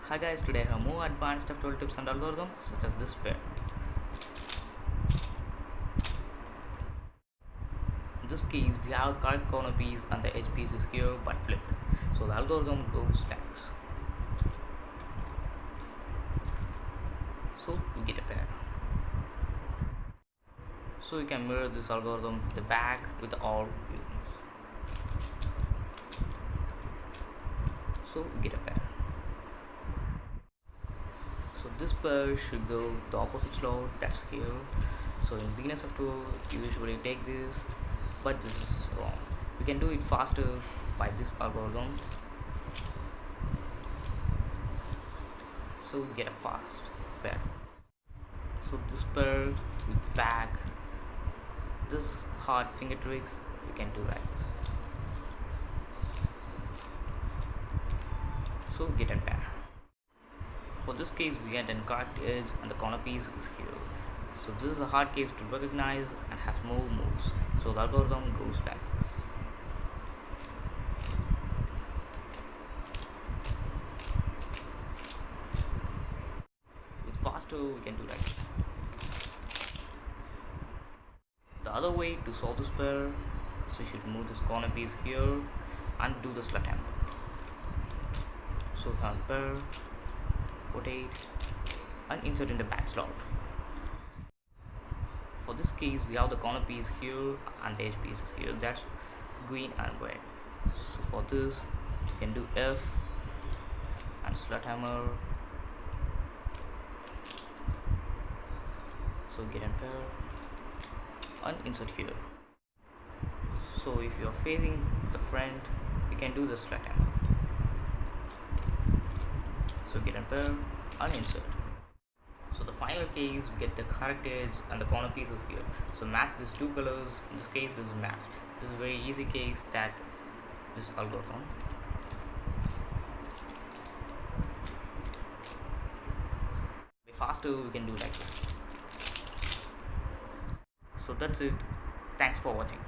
Hi guys, today I have more advanced F2L tips and algorithms such as this pair. In this case, we have correct corner piece and the edge piece is here but flipped. So the algorithm goes like this. So we get a pair. So you can mirror this algorithm with the back with all views. So we get a pair. So this pair should go the opposite slot, that's here. So in beginners F2L, you usually take this, but this is wrong. We can do it faster by this algorithm. So we get a fast pair. So this pair with back, this hard finger tricks, you can do like this. So we get a pair. For this case, we get an correct edge and the corner piece is here. So this is a hard case to recognize and has more moves. So the algorithm goes like this. With faster, we can do like this. The other way to solve this pair is we should move this corner piece here and do the slut hammer. So hand pair, rotate and insert in the back slot. For this case, we have the corner piece here and the edge piece is here, that's green and red. So for this, you can do F and slut hammer. So get a pair and insert here. So if you are facing the front, you can do the slut hammer. So get a pair and insert. So the final case, we get the correct edge and the corner pieces here. So match these two colors. In this case, this is matched. This is a very easy case that this algorithm. Be faster, we can do like this. So that's it. Thanks for watching.